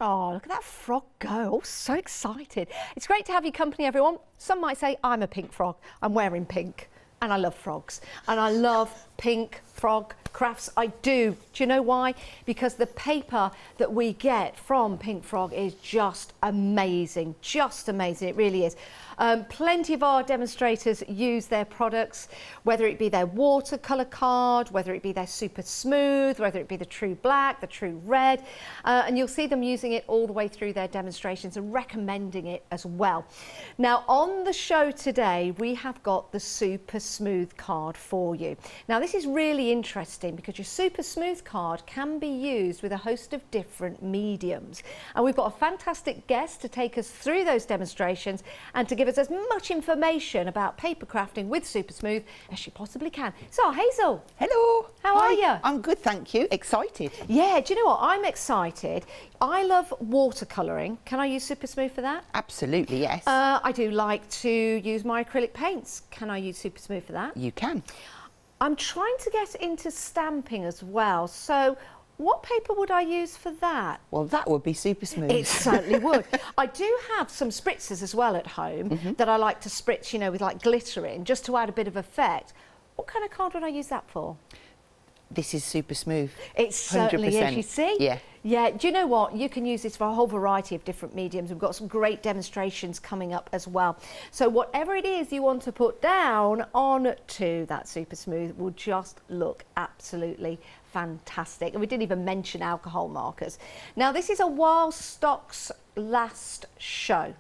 Oh, look at that frog go. Oh, so excited. It's great to have your company, everyone. Some might say I'm a pink frog. I'm wearing pink. And I love frogs. And I love pink frog crafts. I do. Do you know why? Because the paper that we get from Pink Frog is just amazing. Just amazing. It really is. Plenty of our demonstrators use their products, whether it be their watercolour card, whether it be their super smooth, whether it be the true black, the true red, and you'll see them using it all the way through their demonstrations and recommending it as well. Now on the show today we have got the super smooth card for you. Now this is really interesting because your super smooth card can be used with a host of different mediums, and we've got a fantastic guest to take us through those demonstrations and to give us as much information about paper crafting with super smooth as she possibly can. So Hazel, hello, how are you? I'm good, thank you. Excited. Yeah, do you know what, I'm excited. I love watercolouring. Can I use super smooth for that? Absolutely, yes. I do like to use my acrylic paints. Can I use super smooth for that? You can. I'm trying to get into stamping as well, so what paper would I use for that? Well, that would be super smooth. It certainly would. I do have some spritzers as well at home that I like to spritz, you know, with like glitter in, just to add a bit of effect. What kind of card would I use that for? This is super smooth. It certainly 100%. is, you see? Yeah. Yeah, do you know what? You can use this for a whole variety of different mediums. We've got some great demonstrations coming up as well. So whatever it is you want to put down onto that super smooth will just look absolutely fantastic. And we didn't even mention alcohol markers. Now this is a while stocks last show,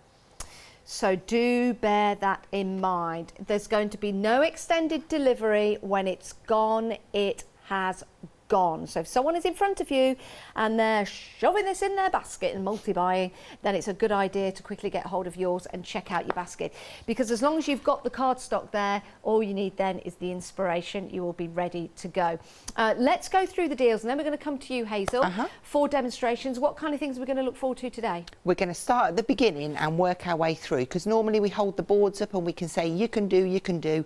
so do bear that in mind. There's going to be no extended delivery. When it's gone, it has gone. So if someone is in front of you and they're shoving this in their basket and multi-buying, then it's a good idea to quickly get hold of yours and check out your basket, because as long as you've got the cardstock there, all you need then is the inspiration. You will be ready to go. Let's go through the deals and then we're going to come to you, Hazel, for demonstrations. What kind of things are we going to look forward to today? We're going to start at the beginning and work our way through, because normally we hold the boards up and we can say you can do,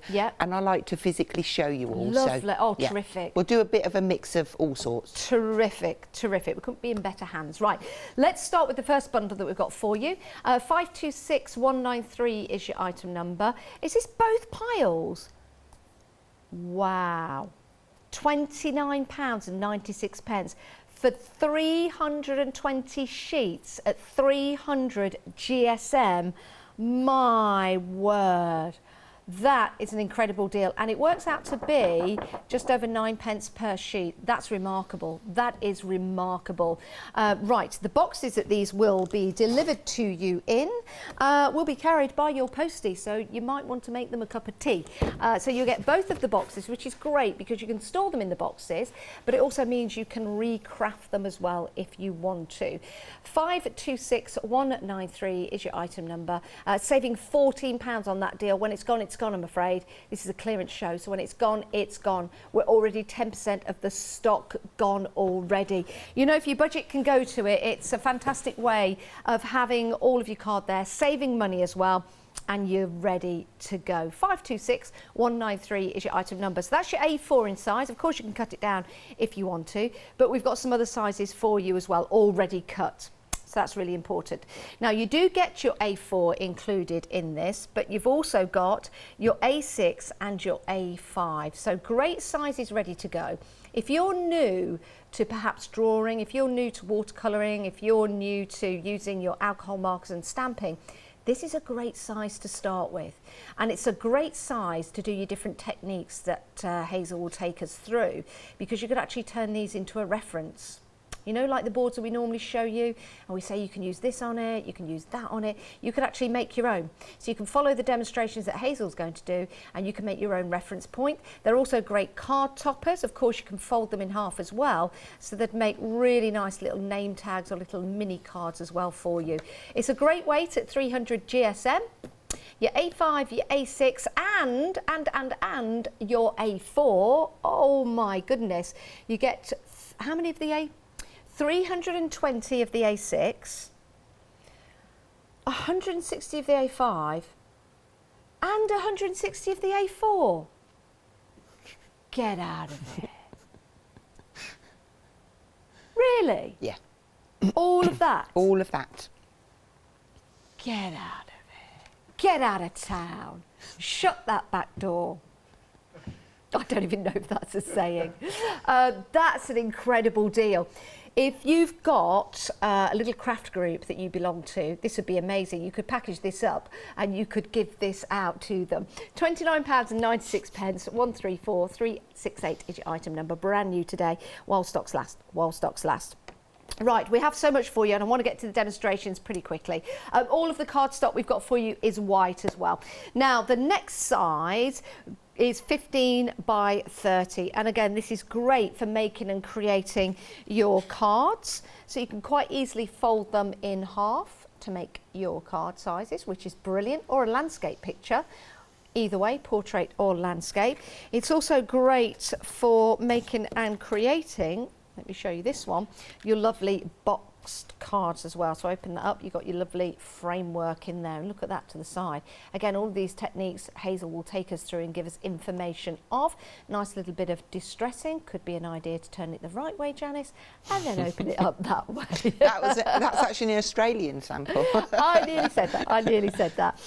Yep. and I like to physically show you all. Lovely. So, oh, yeah. Terrific. We'll do a bit of a mix of all sorts. Terrific, terrific. We couldn't be in better hands. Right, let's start with the first bundle that we've got for you. 526193 is your item number. Is this both piles? Wow. £29.96 for 320 sheets at 300 GSM. My word. That is an incredible deal, and it works out to be just over 9p per sheet. That's remarkable. That is remarkable. Right, the boxes that these will be delivered to you in will be carried by your postie, so you might want to make them a cup of tea. So you'll get both of the boxes, which is great because you can store them in the boxes, but it also means you can recraft them as well if you want to. 526193 is your item number, saving £14 on that deal. When it's gone, it's gone, I'm afraid. This is a clearance show, so when it's gone, it's gone. We're already 10% of the stock gone already. You know, if your budget can go to it, it's a fantastic way of having all of your card there, saving money as well, and you're ready to go. 526193 is your item number. So that's your A4 in size. Of course, you can cut it down if you want to, but we've got some other sizes for you as well, already cut. So that's really important. Now you do get your A4 included in this, but you've also got your A6 and your A5. So great sizes ready to go. If you're new to perhaps drawing, if you're new to watercolouring, if you're new to using your alcohol markers and stamping, this is a great size to start with. And it's a great size to do your different techniques that Hazel will take us through, because you could actually turn these into a reference. You know, like the boards that we normally show you, and we say you can use this on it, you can use that on it. You could actually make your own. So you can follow the demonstrations that Hazel's going to do, and you can make your own reference point. They're also great card toppers. Of course, you can fold them in half as well, so they'd make really nice little name tags or little mini cards as well for you. It's a great weight at 300 GSM. Your A5, your A6, and your A4. Oh my goodness. You get, how many of the A? 320 of the A6, 160 of the A5, and 160 of the A4. Get out of it. Really? Yeah. All of that? All of that. Get out of it. Get out of town. Shut that back door. I don't even know if that's a saying. That's an incredible deal. If you've got a little craft group that you belong to, this would be amazing. You could package this up and you could give this out to them. £29.96, 134368 is your item number, brand new today, while stocks last, while stocks last. Right, we have so much for you and I want to get to the demonstrations pretty quickly. All of the card stock we've got for you is white as well. Now, the next size is 15 by 30, and again this is great for making and creating your cards, so you can quite easily fold them in half to make your card sizes, which is brilliant, or a landscape picture, either way, portrait or landscape. It's also great for making and creating, let me show you this one, your lovely boxed cards as well. So open that up, you've got your lovely framework in there, and look at that to the side. Again, all of these techniques Hazel will take us through and give us information of. Nice little bit of distressing, could be an idea to turn it the right way, Janice, and then open it up that way. That's actually an Australian sample. I nearly said that, I nearly said that.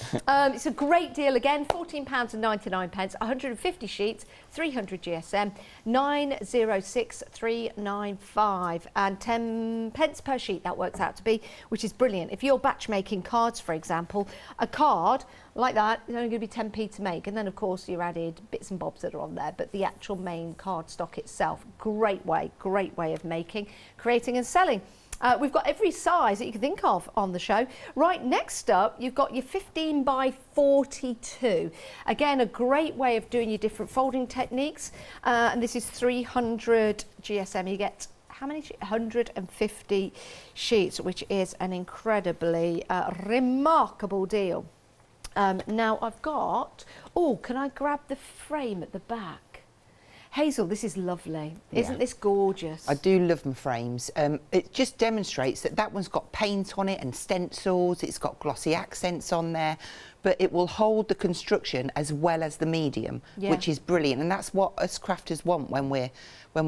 It's a great deal again, £14.99, 150 sheets, 300 GSM, 906395, and 10 pence per sheet that works out to be, which is brilliant. If you're batch making cards, for example, a card like that is only going to be 10p to make, and then of course you're added bits and bobs that are on there, but the actual main card stock itself, great way of making, creating and selling. We've got every size that you can think of on the show. Right, next up, you've got your 15 by 42. Again, a great way of doing your different folding techniques. And this is 300 GSM. You get how many? 150 sheets, which is an incredibly remarkable deal. Now I've got, oh, can I grab the frame at the back? Hazel, this is lovely. Isn't this gorgeous? I do love my frames. It just demonstrates that that one's got paint on it and stencils, it's got glossy accents on there, but it will hold the construction as well as the medium, which is brilliant, and that's what us crafters want when we're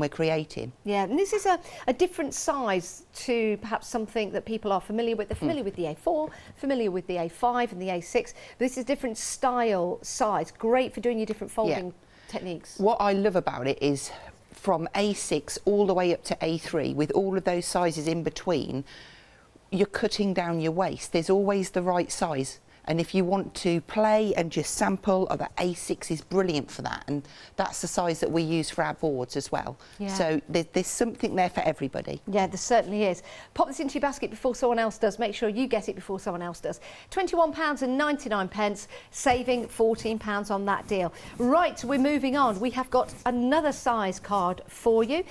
creating. Yeah, and this is a different size to perhaps something that people are familiar with. They're familiar with the A4, familiar with the A5 and the A6, but this is a different style size, great for doing your different folding techniques. What I love about it is from A6 all the way up to A3, with all of those sizes in between, you're cutting down your waste. There's always the right size. And if you want to play and just sample, the A6 is brilliant for that. And that's the size that we use for our boards as well. Yeah. So there's something there for everybody. Yeah, there certainly is. Pop this into your basket before someone else does. Make sure you get it before someone else does. £21.99, saving £14 on that deal. Right, we're moving on. We have got another size card for you.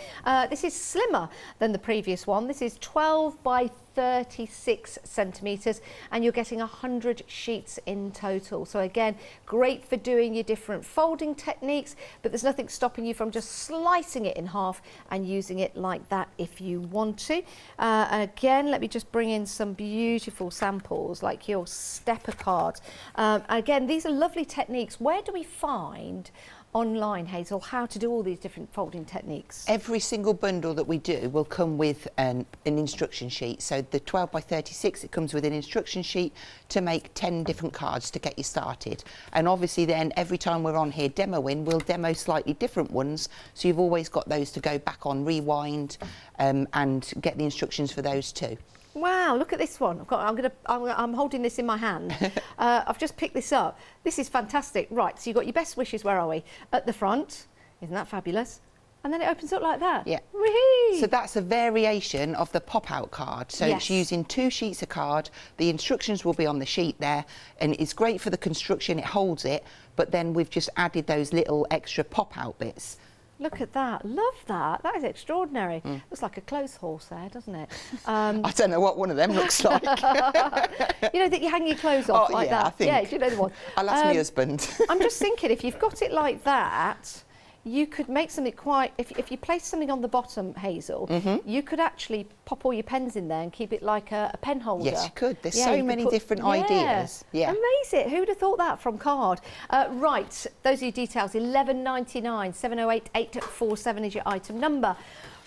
This is slimmer than the previous one. This is 12 by 36 centimetres, and you're getting 100 sheets in total. So again, great for doing your different folding techniques, but there's nothing stopping you from just slicing it in half and using it like that if you want to. And again, let me just bring in some beautiful samples like your stepper cards. Again, these are lovely techniques. Where do we find online, Hazel, how to do all these different folding techniques? Every single bundle that we do will come with an instruction sheet. So the 12 by 36, it comes with an instruction sheet to make 10 different cards to get you started. And obviously then every time we're on here demoing, we'll demo slightly different ones. So you've always got those to go back on, rewind, and get the instructions for those too. Wow, look at this one. I'm holding this in my hand. I've just picked this up. This is fantastic. Right, so you've got your best wishes, where are we? At the front. Isn't that fabulous? And then it opens up like that. Yeah. Whee! So that's a variation of the pop-out card. So it's using 2 sheets of card. The instructions will be on the sheet there, and it's great for the construction. It holds it, but then we've just added those little extra pop-out bits. Look at that. Love that. That is extraordinary. Looks like a clothes horse there, doesn't it? I don't know what one of them looks like. You know that you hang your clothes off like that? I think. Yeah, do you know the one? I'll ask my husband. I'm just thinking, if you've got it like that, you could make something quite, if you place something on the bottom, Hazel, you could actually pop all your pens in there and keep it like a pen holder. Yes, you could. There's so many different ideas. Yeah. Amazing. Who'd have thought that from card? Right, those are your details. 11.99, 708 847 is your item number.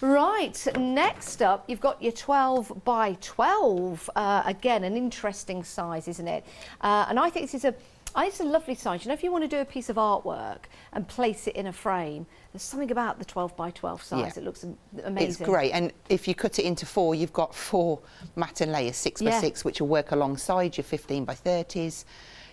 Right, next up, you've got your 12 by 12. Again, an interesting size, isn't it? And I think this is it's a lovely size. You know, if you want to do a piece of artwork and place it in a frame, there's something about the 12 by 12 size. It looks amazing. It's great. And if you cut it into 4, you've got 4 matten layers, 6 by 6, which will work alongside your 15 by 30s.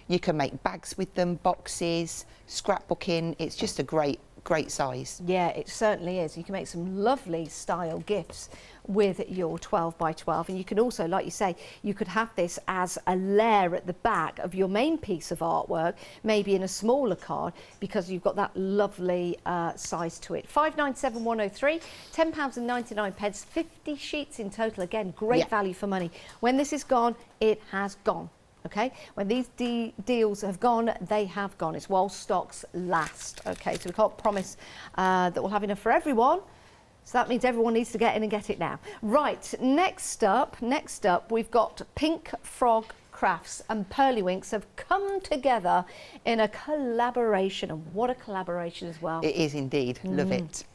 You can make bags with them, boxes, scrapbooking. It's just a great size. Yeah, it certainly is. You can make some lovely style gifts with your 12 by 12, and you can also, like you say, you could have this as a layer at the back of your main piece of artwork, maybe in a smaller card, because you've got that lovely size to it. 597,103, £10.99, 50 sheets in total. Again, great value for money. When this is gone, it has gone. Okay, when these deals have gone, they have gone. It's while stocks last. Okay, so we can't promise that we'll have enough for everyone. So that means everyone needs to get in and get it now. Right, next up, we've got Pink Frog Crafts and Pearlywinks have come together in a collaboration, and what a collaboration as well. It is indeed. Love it.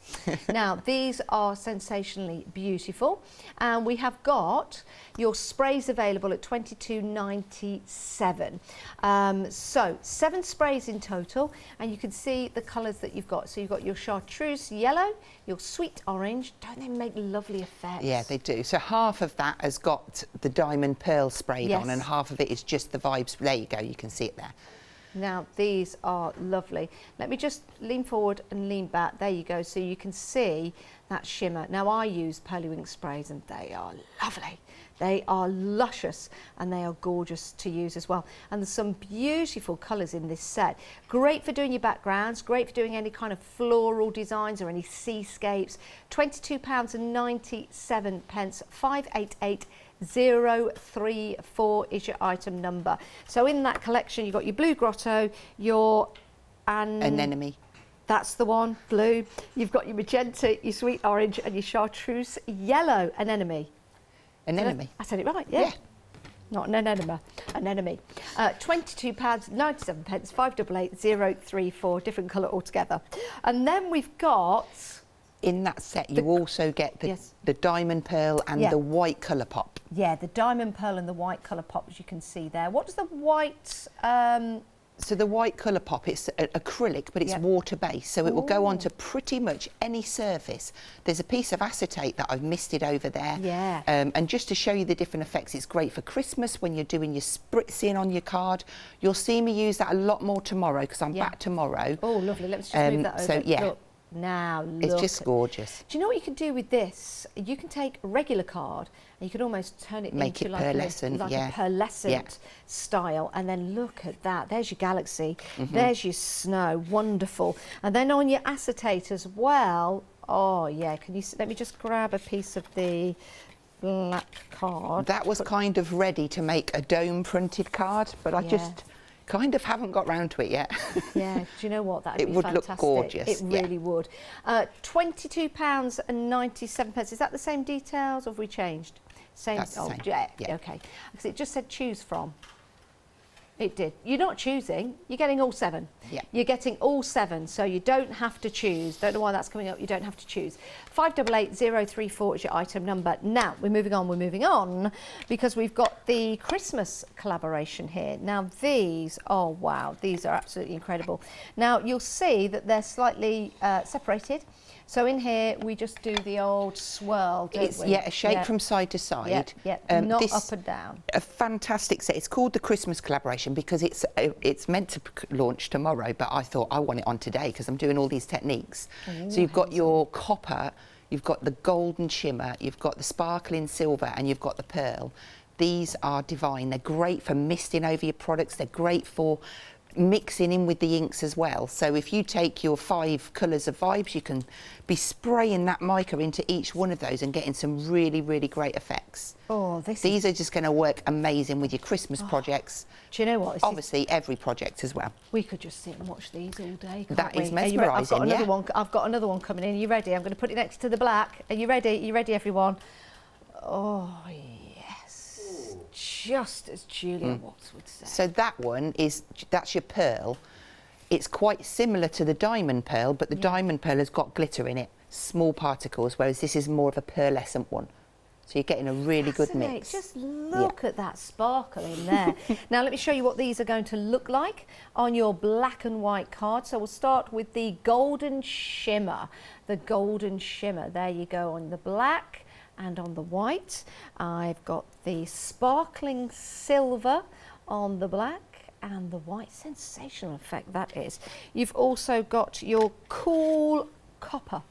Now, these are sensationally beautiful, and we have got your sprays available at £22.97. So 7 sprays in total, and you can see the colours that you've got. So you've got your chartreuse yellow, your sweet orange. Don't they make lovely effects? Yeah, they do. So half of that has got the diamond pearl sprayed on, and half of it is just the vibes. There you go, you can see it there. Now, these are lovely. Let me just lean forward and lean back. There you go. So you can see that shimmer. Now, I use Pearlywink sprays, and they are lovely. They are luscious, and they are gorgeous to use as well. And there's some beautiful colours in this set. Great for doing your backgrounds, great for doing any kind of floral designs or any seascapes. £22.97, 588 034 is your item number. So in that collection, you've got your blue grotto, your anemone. That's the one, blue. You've got your magenta, your sweet orange, and your chartreuse yellow anemone. Anemone. I said it right, yeah. Not an anemone, anemone. £22.97, 588 034, different colour altogether. And then we've got... In that set, you also get the diamond pearl and the white colour pop. Yeah, the diamond pearl and the white colour pop, as you can see there. What does the white... So the white colour pop, it's acrylic, but it's water-based, so it will go onto pretty much any surface. There's a piece of acetate that I've misted over there. Yeah. And just to show you the different effects, it's great for Christmas when you're doing your spritzing on your card. You'll see me use that a lot more tomorrow, because I'm back tomorrow. Oh, lovely. Let's just move that over. So, yeah. Look. Now, look. It's just gorgeous. Do you know what you can do with this? You can take a regular card and you can almost turn it into like a pearlescent style, and then look at that. There's your galaxy. There's your snow. Wonderful. And then on your acetate as well. Oh, yeah. Can you let me just grab a piece of the black card. That was kind of ready to make a dome printed card, but I just kind of haven't got round to it yet. Yeah, do you know what? That would be fantastic. Look gorgeous. It really would. £22.97. Is that the same details, or have we changed? Same. That's the same. Yeah. Okay. Because it just said choose from. It did. You're not choosing. You're getting all 7. Yeah. You're getting all 7, so you don't have to choose. Don't know why that's coming up. You don't have to choose. 588 034 is your item number. Now we're moving on, because we've got the Christmas collaboration here. Now these, oh wow, these are absolutely incredible. Now you'll see that they're slightly separated. So in here we just do the old swirl, don't we? Yeah, a shake from side to side. Not up and down. A fantastic set. It's called the Christmas collaboration because it's meant to launch tomorrow, but I thought I want it on today because I'm doing all these techniques. Ooh, so you've got your copper, you've got the golden shimmer, you've got the sparkling silver, and you've got the pearl. These are divine. They're great for misting over your products. They're great for mixing in with the inks as well. So if you take your 5 colours of vibes, you can be spraying that mica into each one of those and getting some really, really great effects. Oh, These are just going to work amazing with your Christmas projects. Do you know what? Obviously, every project as well. We could just sit and watch these all day, can't That we? is mesmerising, I've got another one coming in. Are you ready? I'm going to put it next to the black. Are you ready? Are you ready, everyone? Oh, yes. Just as Julia Watts would say. So that one that's your pearl. It's quite similar to the diamond pearl, but the diamond pearl has got glitter in it, small particles, whereas this is more of a pearlescent one. So you're getting a really good mix. Just look at that sparkle in there. Now let me show you what these are going to look like on your black and white card. So we'll start with the golden shimmer. The golden shimmer. There you go on the black and on the white. I've got the sparkling silver on the black and the white. Sensational effect that is. You've also got your cool copper.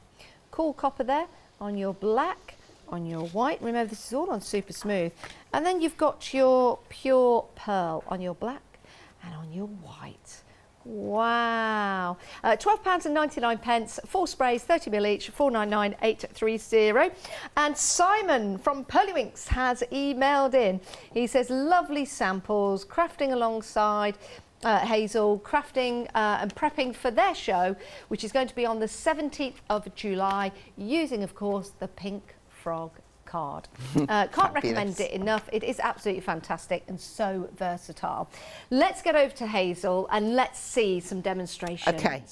Cool copper there on your black, on your white. Remember, this is all on super smooth. And then you've got your pure pearl on your black and on your white. Wow. £12.99, 4 sprays, 30ml each, 499,830. And Simon from Pearlywinks has emailed in. He says, lovely samples, crafting alongside Hazel, crafting and prepping for their show, which is going to be on the 17th of July, using, of course, the pink frog card. Can't recommend it enough. It is absolutely fantastic and so versatile. Let's get over to Hazel and let's see some demonstrations. Okay.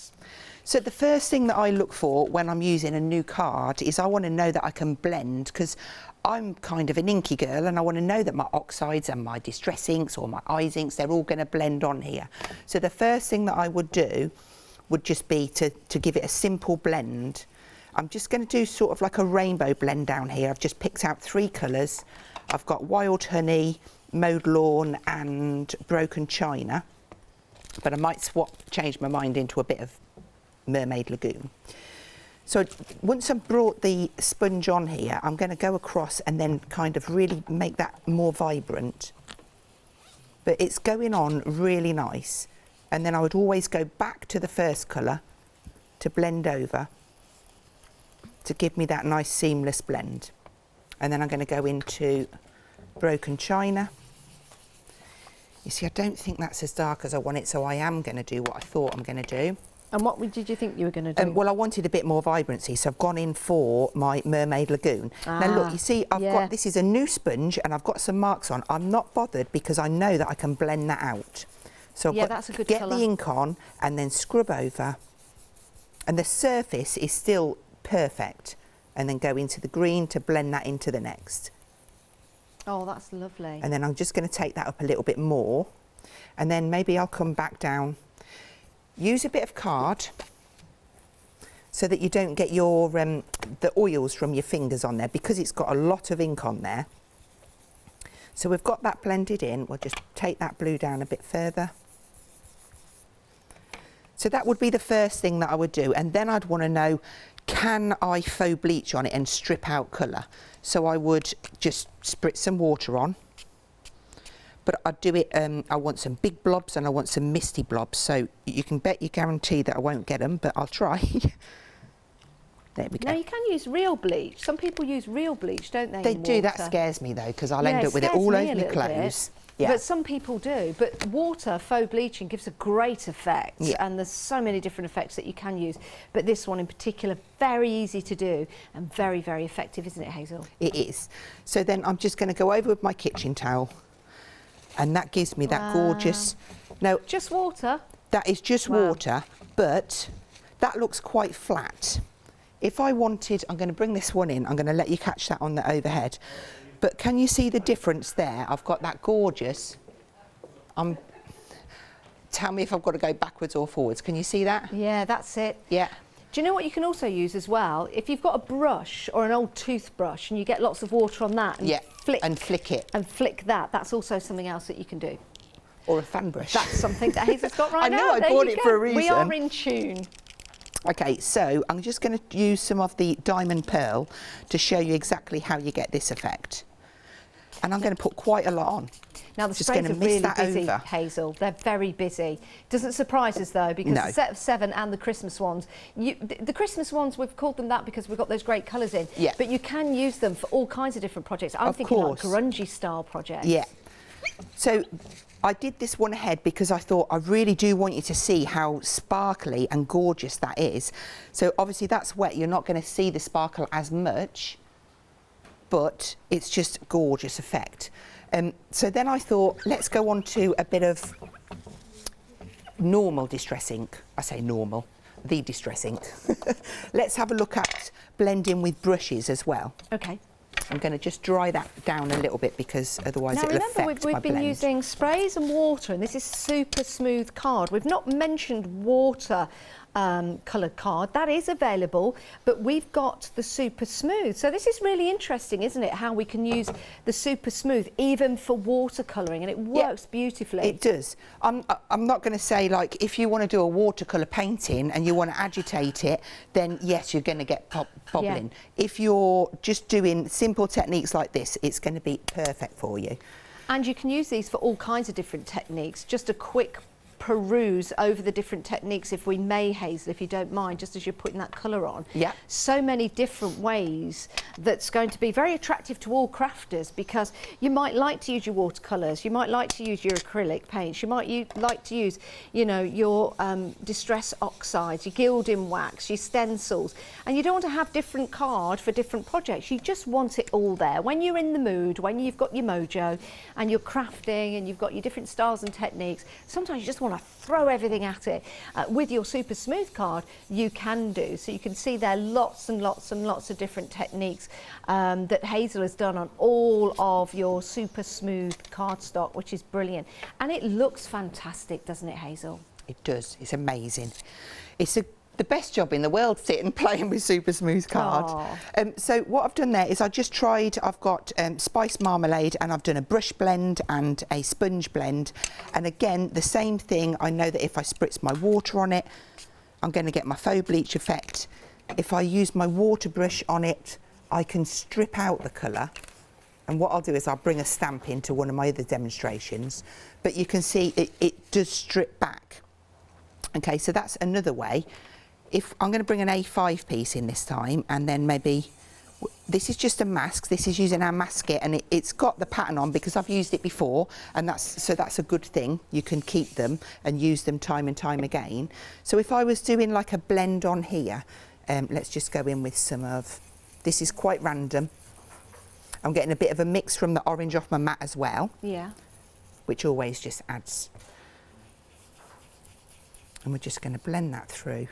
So the first thing that I look for when I'm using a new card is I want to know that I can blend, because I'm kind of an inky girl and I want to know that my oxides and my distress inks or my eyes inks, they're all going to blend on here. So the first thing that I would do would just be to give it a simple blend. I'm just going to do sort of like a rainbow blend down here. I've just picked out 3 colours. I've got Wild Honey, Mowed Lawn and Broken China. But I might change my mind into a bit of Mermaid Lagoon. So once I've brought the sponge on here, I'm going to go across and then kind of really make that more vibrant. But it's going on really nice. And then I would always go back to the first colour to blend over, to give me that nice seamless blend. And then I'm going to go into Broken China. You see, I don't think that's as dark as I want it, so I am going to do what I thought I'm going to do. And what did you think you were going to do? Well, I wanted a bit more vibrancy, so I've gone in for my Mermaid Lagoon. Now look, you see, I've got, this is a new sponge and I've got some marks on. I'm not bothered because I know that I can blend that out. So I've got that's a good get colour. the ink on and then scrub over. And the surface is still perfect. And then go into the green to blend that into the next. Oh, that's lovely. And then I'm just going to take that up a little bit more. And then maybe I'll come back down. Use a bit of card so that you don't get your the oils from your fingers on there, because it's got a lot of ink on there. So we've got that blended in. We'll just take that blue down a bit further. So that would be the first thing that I would do. And then I'd want to know, can I faux bleach on it and strip out colour? So I would just spritz some water on. But I'd do it, I want some big blobs and I want some misty blobs. So you can bet you guarantee that I won't get them, but I'll try. There we go. Now you can use real bleach. Some people use real bleach, don't they? They in do. water? That scares me though, because I'll end up with it all over my clothes. Yeah. But some people do. But water, faux bleaching, gives a great effect. Yeah. And there's so many different effects that you can use. But this one in particular, very easy to do and very, very effective, isn't it, Hazel? It is. So then I'm just going to go over with my kitchen towel. And that gives me that gorgeous... No, just water? That is just water, but that looks quite flat. If I wanted... I'm going to bring this one in. I'm going to let you catch that on the overhead. But can you see the difference there? I've got that gorgeous... Tell me if I've got to go backwards or forwards. Can you see that? Yeah, that's it. Yeah. Do you know what you can also use as well? If you've got a brush or an old toothbrush and you get lots of water on that and flick it. And flick that, that's also something else that you can do. Or a fan brush. That's something that Hazel's got right now. I know, I bought it for a reason. We are in tune. Okay, so I'm just going to use some of the diamond pearl to show you exactly how you get this effect. And I'm going to put quite a lot on. Now the Just sprays gonna are miss really that busy, over. Hazel. They're very busy. Doesn't surprise us though, because No. the set of 7 and the Christmas ones, the Christmas ones, we've called them that because we've got those great colours in. Yeah. But you can use them for all kinds of different projects. I'm Of thinking course. like grungy style projects. Yeah. So I did this one ahead because I thought I really do want you to see how sparkly and gorgeous that is. So obviously that's wet. You're not going to see the sparkle as much, but it's just gorgeous effect. So then I thought, let's go on to a bit of normal distress ink. I say normal, the distress ink. Let's have a look at blending with brushes as well. Okay. I'm going to just dry that down a little bit because otherwise Now it'll remember, affect my we've been blend. using sprays and water, and this is super smooth card. We've not mentioned water coloured card. That is available, but we've got the super smooth. So this is really interesting, isn't it? How we can use the super smooth even for watercolouring, and it works beautifully. It does. I'm not going to say, like, if you want to do a watercolour painting and you want to agitate it, then yes, you're going to get bobbling. If you're just doing simple techniques like this, it's going to be perfect for you. And you can use these for all kinds of different techniques. Just a quick peruse over the different techniques, if we may, Hazel, if you don't mind, just as you're putting that colour on. Yeah. So many different ways that's going to be very attractive to all crafters, because you might like to use your watercolours, you might like to use your acrylic paints, you might like to use, you know, your distress oxides, your gilding wax, your stencils, and you don't want to have different card for different projects. You just want it all there. When you're in the mood, when you've got your mojo and you're crafting and you've got your different styles and techniques, sometimes you just want to throw everything at it. With your super smooth card, you can do. So you can see there lots and lots and lots of different techniques that Hazel has done on all of your super smooth cardstock, which is brilliant. And it looks fantastic, doesn't it, Hazel? It does. It's amazing. It's the best job in the world, sitting playing with super smooth card. So what I've done there is I've got spice marmalade, and I've done a brush blend and a sponge blend, and again the same thing. I know that if I spritz my water on it, I'm going to get my faux bleach effect. If I use my water brush on it, I can strip out the colour, and what I'll do is I'll bring a stamp into one of my other demonstrations, but you can see it does strip back. Okay, so that's another way. If I'm going to bring an A5 piece in this time, and then maybe this is just a mask. This is using our mask kit, and it's got the pattern on because I've used it before, and that's a good thing. You can keep them and use them time and time again. So if I was doing like a blend on here, let's just go in with some of, this is quite random. I'm getting a bit of a mix from the orange off my mat as well. Yeah. Which always just adds. And we're just going to blend that through.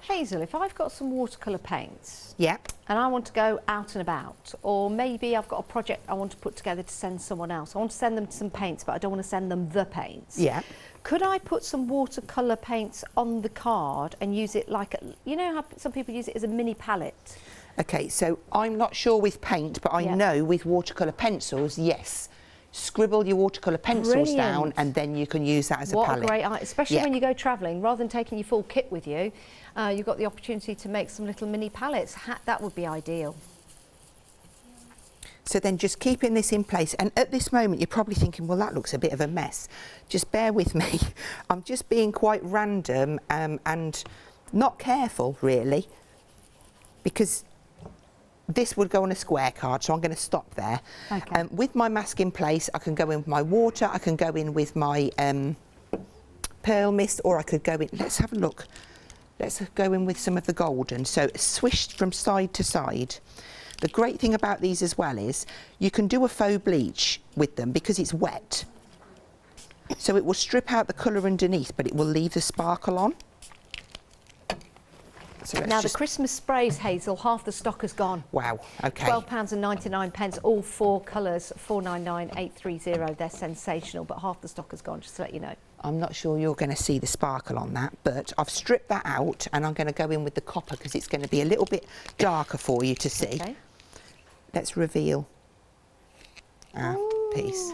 Hazel, if I've got some watercolour paints, Yep. and I want to go out and about, or maybe I've got a project I want to put together to send someone else. I want to send them some paints, but I don't want to send them the paints. Yeah. Could I put some watercolour paints on the card and use it like, you know how some people use it as a mini palette? Okay, so I'm not sure with paint, but I know with watercolour pencils, yes. Scribble your watercolour pencils down, and then you can use that as a palette. What a great idea, especially when you go travelling. Rather than taking your full kit with you, you've got the opportunity to make some little mini palettes. That would be ideal. So then just keeping this in place, and at this moment you're probably thinking, well, that looks a bit of a mess. Just bear with me. I'm just being quite random and not careful, really, because this would go on a square card, so I'm going to stop there. Okay. With my mask in place, I can go in with my water, I can go in with my pearl mist, or I could go in, let's have a look. Let's go in with some of the golden. So swished from side to side. The great thing about these as well is you can do a faux bleach with them because it's wet. So it will strip out the colour underneath, but it will leave the sparkle on. So now the Christmas sprays, Hazel, half the stock has gone. Wow, okay. £12.99, all 4 colours, 499,830. They're sensational, but half the stock has gone, just to let you know. I'm not sure you're going to see the sparkle on that, but I've stripped that out, and I'm going to go in with the copper because it's going to be a little bit darker for you to see. Okay. Let's reveal our piece.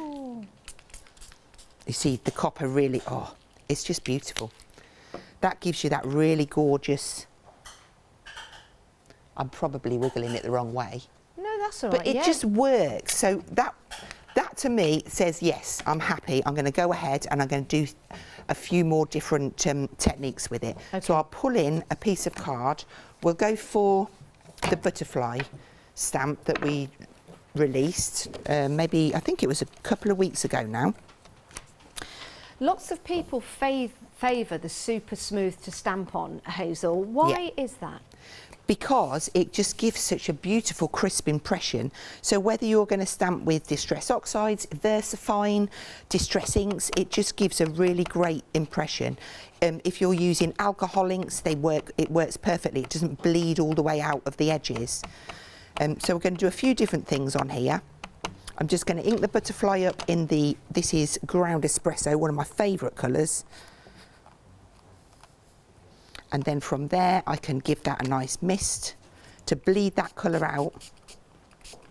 You see the copper really, oh, it's just beautiful. That gives you that really gorgeous, I'm probably wiggling it the wrong way. No, that's all right. But it just works. So that, That to me says, yes, I'm happy. I'm going to go ahead and I'm going to do a few more different techniques with it. Okay. So I'll pull in a piece of card. We'll go for the butterfly stamp that we released, maybe, I think it was a couple of weeks ago now. Lots of people favour the super smooth to stamp on, Hazel. Why is that? Because it just gives such a beautiful crisp impression. So whether you're going to stamp with Distress Oxides, VersaFine, Distress Inks, it just gives a really great impression. If you're using alcohol inks, it works perfectly. It doesn't bleed all the way out of the edges. So we're going to do a few different things on here. I'm just going to ink the butterfly up in this is Ground Espresso, one of my favourite colours. And then from there, I can give that a nice mist to bleed that colour out.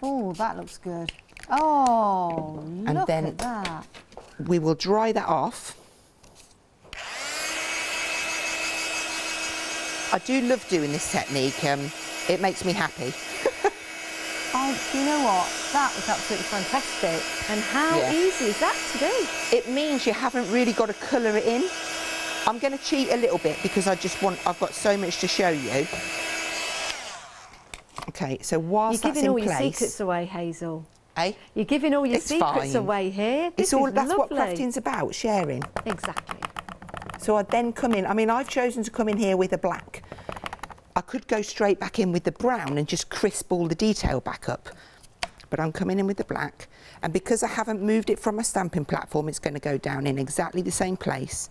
Oh, that looks good. Oh, look at that. We will dry that off. I do love doing this technique. It makes me happy. Oh, do you know what? That was absolutely fantastic. And how easy is that to do? It means you haven't really got to colour it in. I'm going to cheat a little bit because I've got so much to show you. Okay, so whilst that's in place... You're giving all your secrets away, Hazel. Eh? You're giving all your secrets away here. That's what crafting's about, sharing. Exactly. So I then come in, I mean, I've chosen to come in here with a black. I could go straight back in with the brown and just crisp all the detail back up. But I'm coming in with the black. And because I haven't moved it from a stamping platform, it's going to go down in exactly the same place.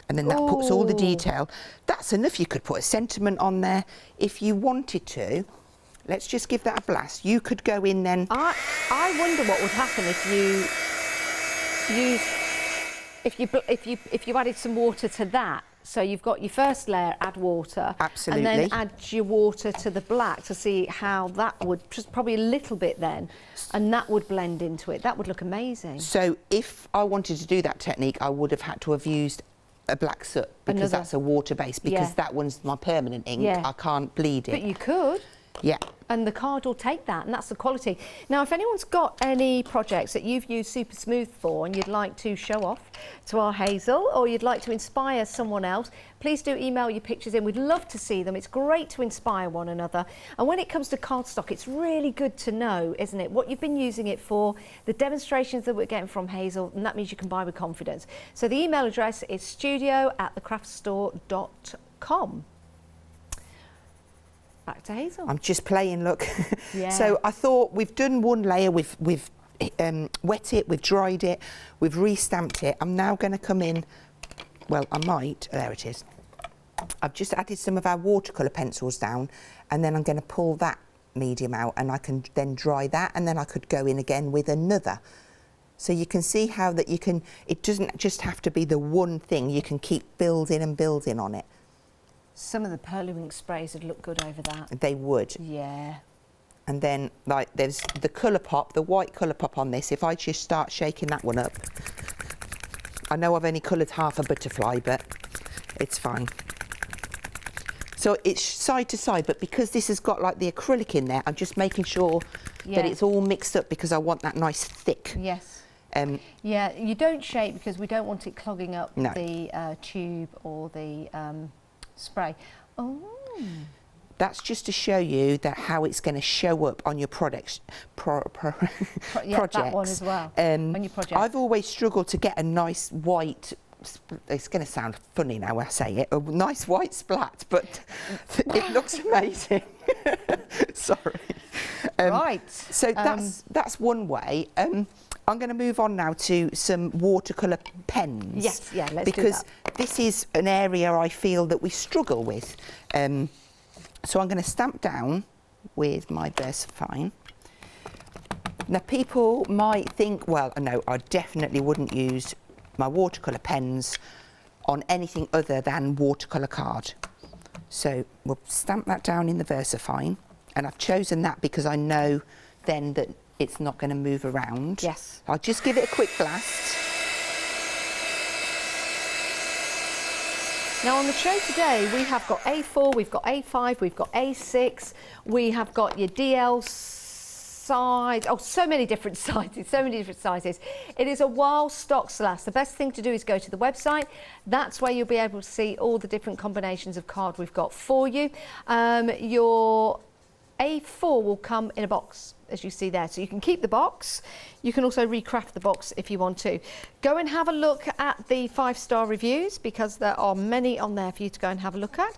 And then that puts all the detail. That's enough. You could put a sentiment on there. If you wanted to, let's just give that a blast. You could go in then. I wonder what would happen if you added some water to that. So you've got your first layer, add water. Absolutely. And then add your water to the black to see how that would, just probably a little bit then, and that would blend into it. That would look amazing. So if I wanted to do that technique, I would have had to have used a black soot because that's a water base, because that one's my permanent ink. I can't bleed it. But you could. Yeah. And the card will take that, and that's the quality. Now, if anyone's got any projects that you've used Super Smooth for and you'd like to show off to our Hazel, or you'd like to inspire someone else, please do email your pictures in. We'd love to see them. It's great to inspire one another. And when it comes to cardstock, it's really good to know, isn't it, what you've been using it for, the demonstrations that we're getting from Hazel, and that means you can buy with confidence. So the email address is studio@thecraftstore.com. Back to Hazel. I'm just playing, look. Yeah. So I thought we've done one layer, we've wet it, we've dried it, we've re-stamped it. I'm now going to come in, well, I might, there it is. I've just added some of our watercolour pencils down, and then I'm going to pull that medium out, and I can then dry that, and then I could go in again with another. So you can see how that you can, it doesn't just have to be the one thing, you can keep building and building on it. Some of the Perlywink sprays would look good over that. They would. Yeah. And then, like, there's the colour pop, the white colour pop on this. If I just start shaking that one up, I know I've only coloured half a butterfly, but it's fine. So it's side to side, but because this has got like the acrylic in there, I'm just making sure that it's all mixed up because I want that nice thick. Yes. Yeah, you don't shake because we don't want it clogging up the tube or the spray. Oh. That's just to show you that how it's going to show up on your projects. That one as well. On your project. I've always struggled to get a nice white. It's going to sound funny now when I say it. A nice white splat, but it looks amazing. Sorry. Right. So that's one way. I'm going to move on now to some watercolour pens. Yes, yeah, let's do that. Because this is an area I feel that we struggle with. So I'm going to stamp down with my VersaFine. Now people might think, well, no, I definitely wouldn't use my watercolour pens on anything other than watercolour card. So we'll stamp that down in the VersaFine. And I've chosen that because I know then that it's not going to move around. Yes. I'll just give it a quick blast. Now on the show today we have got A4, we've got A5, we've got A6, we have got your DL size. Oh, so many different sizes, so many different sizes. It is a while stocks last. The best thing to do is go to the website. That's where you'll be able to see all the different combinations of card we've got for you. Your A4 will come in a box, as you see there. So you can keep the box. You can also recraft the box if you want to. Go and have a look at the 5-star reviews, because there are many on there for you to go and have a look at.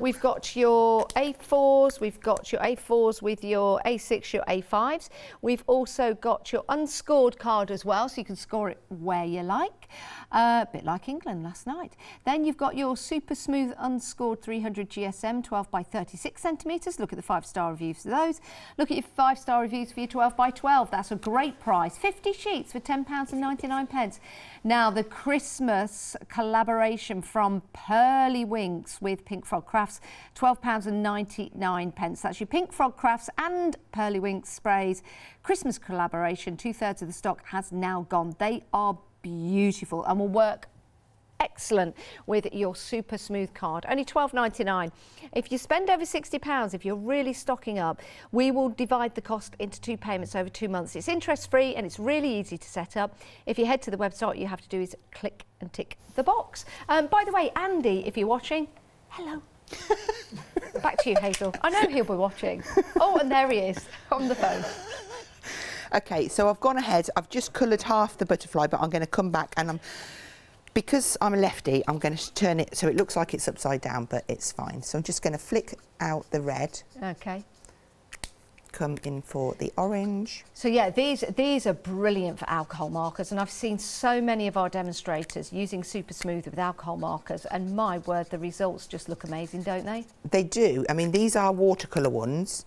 We've got your A4s, we've got your A4s with your A6, your A5s. We've also got your unscored card as well, so you can score it where you like. A bit like England last night. Then you've got your super smooth unscored 300 GSM 12 by 36 centimetres. Look at the 5-star reviews for those. Look at your 5-star reviews for your 12 by 12. That's a great price. 50 sheets for £10.99. Now the Christmas collaboration from Pearly Winks with Pink Frog Crafts, £12.99. That's your Pink Frog Crafts and Pearly Winks sprays. Christmas collaboration, 2/3 of the stock has now gone. They are beautiful and will work excellent with your super smooth card. Only £12.99. If you spend over £60, if you're really stocking up, we will divide the cost into 2 payments over 2 months. It's interest free and it's really easy to set up. If you head to the website, all you have to do is click and tick the box. By the way, Andy, if you're watching, hello. Back to you, Hazel. I know he'll be watching. Oh, and there he is on the phone. Okay, so I've gone ahead, I've just coloured half the butterfly, but I'm going to come back and because I'm a lefty, I'm going to turn it so it looks like it's upside down, but it's fine. So I'm just going to flick out the red. Okay. Come in for the orange. So yeah, these are brilliant for alcohol markers, and I've seen so many of our demonstrators using Super Smooth with alcohol markers, and my word, the results just look amazing, don't they? They do. I mean, these are watercolour ones,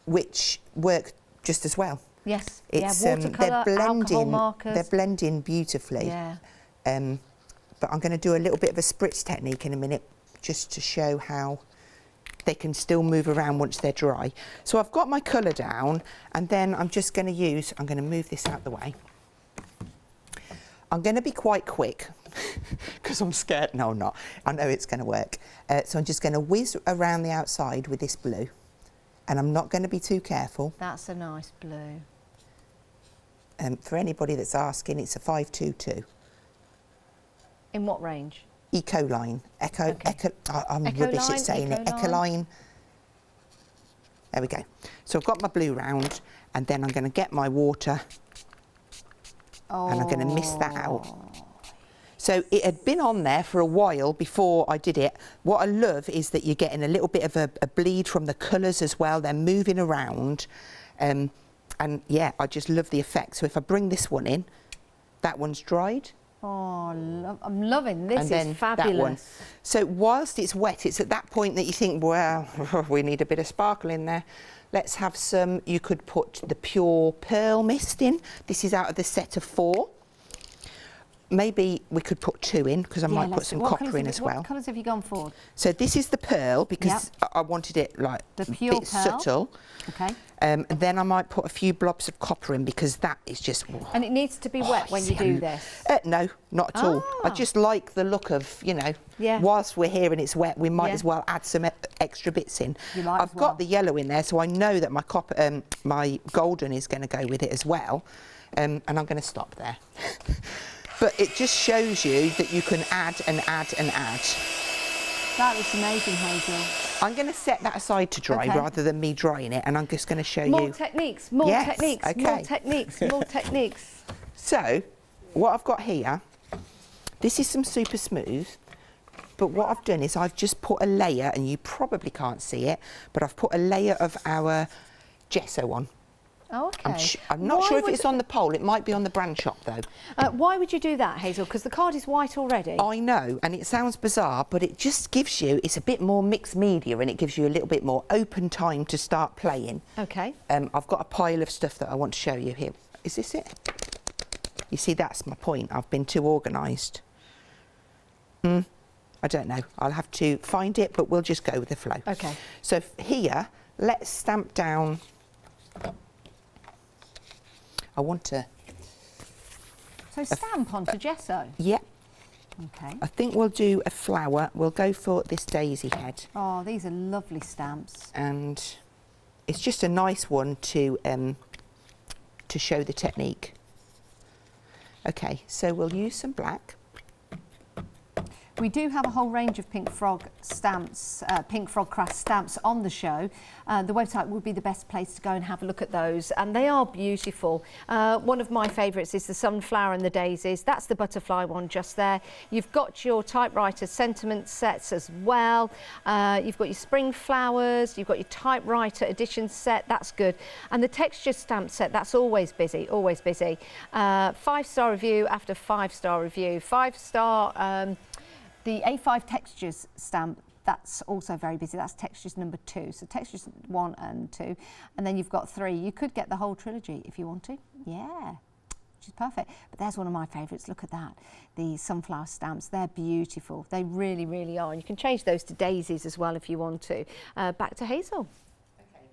which work just as well. Yes, it's, yeah, watercolour, alcohol markers. They're blending beautifully. Yeah. But I'm going to do a little bit of a spritz technique in a minute, just to show how they can still move around once they're dry. So I've got my colour down, and then I'm just going to use, I'm going to move this out the way. I'm going to be quite quick, because I'm scared. No, I'm not. I know it's going to work. So I'm just going to whiz around the outside with this blue. And I'm not going to be too careful. That's a nice blue. For anybody that's asking, it's a 522. In what range? Ecoline. I'm Eco rubbish line, at saying it. Ecoline. There we go. So I've got my blue round, and then I'm going to get my water, and I'm going to mist that out. So it had been on there for a while before I did it. What I love is that you're getting a little bit of a bleed from the colours as well. They're moving around. And yeah, I just love the effect. So if I bring this one in, that one's dried. Oh, I'm loving this. And then is fabulous. That one. So whilst it's wet, it's at that point that you think, well, we need a bit of sparkle in there. Let's have some, you could put the pure pearl mist in. This is out of the set of 4. Maybe we could put 2 in, because I might put some copper in as well. What colours have you gone for? So this is the pearl, because I wanted it like the pure a bit subtle. Okay. And then I might put a few blobs of copper in, because that is just... And it needs to be wet when you do this? No, not at all. I just like the look of, you know, whilst we're here and it's wet, we might as well add some extra bits in. I've got the yellow in there, so I know that my copper, my golden is going to go with it as well. And I'm going to stop there. But it just shows you that you can add and add and add. That looks amazing, Hazel. I'm going to set that aside to dry rather than me drying it, and I'm just going to show you... More techniques, more techniques, more techniques, more techniques. So, what I've got here, this is some Super Smooth, but what I've done is I've just put a layer, and you probably can't see it, but I've put a layer of our gesso on. Oh, okay. I'm not sure if it's on the pole. It might be on the brand shop, though. Why would you do that, Hazel? Because the card is white already. I know, and it sounds bizarre, but it just gives you, it's a bit more mixed media, and it gives you a little bit more open time to start playing. Okay. I've got a pile of stuff that I want to show you here. Is this it? You see, that's my point. I've been too organised. I don't know. I'll have to find it, but we'll just go with the flow. Okay. So here, let's stamp down... I want to... So stamp onto gesso? Yeah. Okay. I think we'll do a flower. We'll go for this daisy head. Oh, these are lovely stamps. And it's just a nice one to show the technique. Okay, so we'll use some black. We do have a whole range of Pink Frog stamps, Pink Frog Craft stamps on the show. The website would be the best place to go and have a look at those, and they are beautiful. One of my favourites is the sunflower and the daisies. That's the butterfly one just there. You've got your typewriter sentiment sets as well. You've got your spring flowers, you've got your typewriter edition set, that's good. And the texture stamp set, that's always busy, always busy. 5-star review after 5-star review. 5-star, the A5 textures stamp, that's also very busy. That's textures number 2. So textures 1 and 2. And then you've got 3. You could get the whole trilogy if you want to. Yeah, which is perfect. But there's one of my favourites. Look at that. The sunflower stamps, they're beautiful. They really, really are. And you can change those to daisies as well if you want to. Back to Hazel. Okay.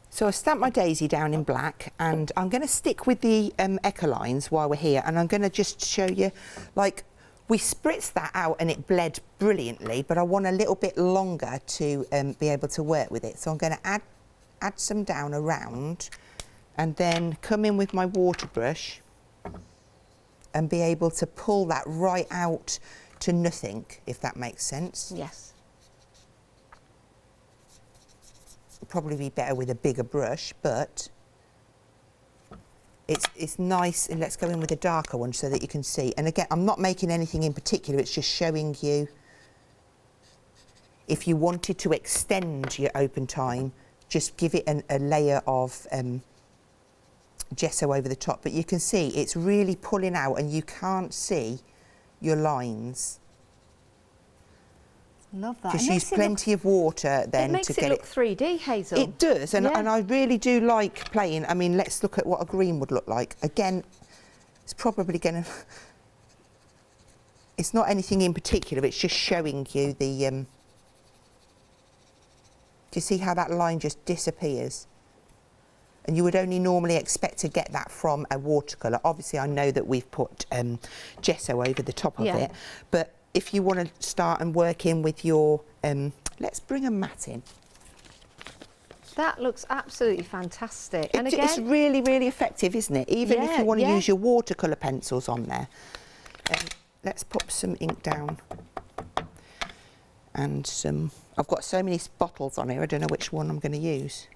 So I stamped my daisy down in black, and I'm going to stick with the echolines while we're here. And I'm going to just show you, like, we spritzed that out and it bled brilliantly, but I want a little bit longer to be able to work with it. So I'm going to add some down around, and then come in with my water brush and be able to pull that right out to nothing, if that makes sense. Yes. It'd probably be better with a bigger brush, but it's nice. And let's go in with a darker one so that you can see. And again, I'm not making anything in particular, it's just showing you if you wanted to extend your open time, just give it a layer of gesso over the top. But you can see it's really pulling out and you can't see your lines. Love that. Just use plenty of water then to get it. It makes it look 3D, Hazel. It does, and, yeah. and I really do like playing. I mean, let's look at what a green would look like. Again, it's probably going to... It's not anything in particular, it's just showing you the... Do you see how that line just disappears? And you would only normally expect to get that from a watercolour. Obviously, I know that we've put gesso over the top of it, but if you want to start and work in with your, let's bring a mat in. That looks absolutely fantastic. And again, it's really, really effective, isn't it? Even if you want to use your watercolour pencils on there. Let's pop some ink down. And some, I've got so many bottles on here, I don't know which one I'm going to use.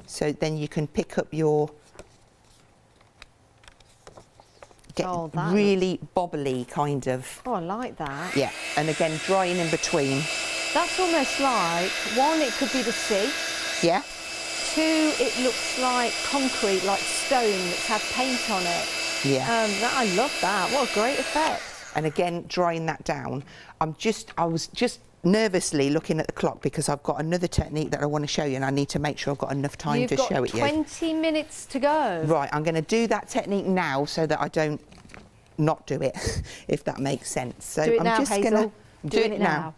So then you can pick up your, get really bobbly kind of. Oh, I like that. Yeah, and again, drying in between. That's almost like, 1, it could be the sea. Yeah. 2, it looks like concrete, like stone that's had paint on it. Yeah. I love that. What a great effect. And again, drying that down. I was just nervously looking at the clock because I've got another technique that I want to show you, and I need to make sure I've got enough time to show it you. You've got 20 minutes to go. Right, I'm going to do that technique now so that I don't not do it, if that makes sense. So do it I'm now, just Hazel. going to do it now.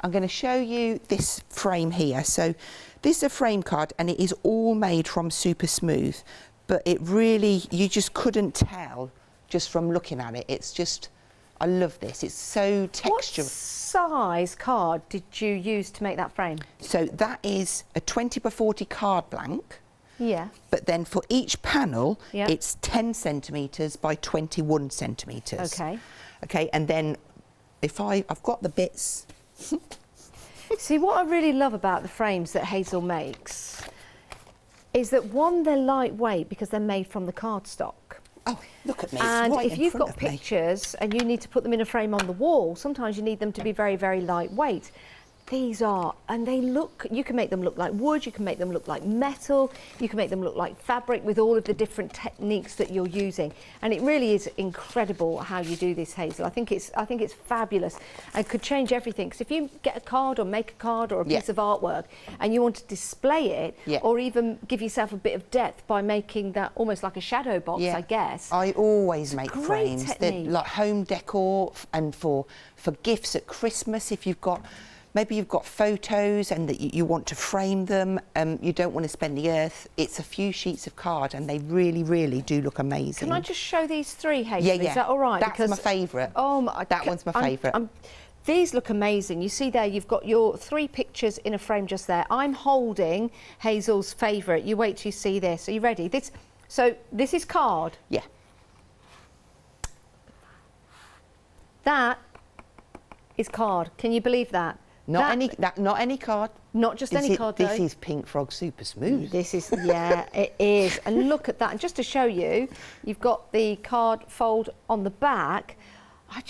I'm going to show you this frame here. So this is a frame card, and it is all made from super smooth, but it really, you just couldn't tell just from looking at it. It's just, I love this. It's so textural. What size card did you use to make that frame? So that is a 20 by 40 card blank. Yeah. But then for each panel, it's 10 centimetres by 21 centimetres. Okay. Okay, and then if I've got the bits. See, what I really love about the frames that Hazel makes is that, 1, they're lightweight because they're made from the cardstock. Oh, look at me. And right if you've got pictures and you need to put them in a frame on the wall, sometimes you need them to be very, very lightweight. These are, and they look, you can make them look like wood, you can make them look like metal, you can make them look like fabric with all of the different techniques that you're using. And it really is incredible how you do this, Hazel. I think it's fabulous and could change everything. Because if you get a card or make a card or a piece of artwork and you want to display it, or even give yourself a bit of depth by making that almost like a shadow box, I guess. I always make frames. They're like home decor and for gifts at Christmas. If you've got, maybe you've got photos and that you want to frame them, you don't want to spend the earth. It's a few sheets of card and they really, really do look amazing. Can I just show these 3, Hazel? Yeah. Is that all right? That's my favourite. Oh, my, that one's my favourite. These look amazing. You see there, you've got your 3 pictures in a frame just there. I'm holding Hazel's favourite. You wait till you see this. Are you ready? So this is card. Yeah. That is card. Can you believe that? Not any card. Not just any card, though. This is Pink Frog Super Smooth. This is, yeah, it is. And look at that. And just to show you, you've got the card fold on the back. I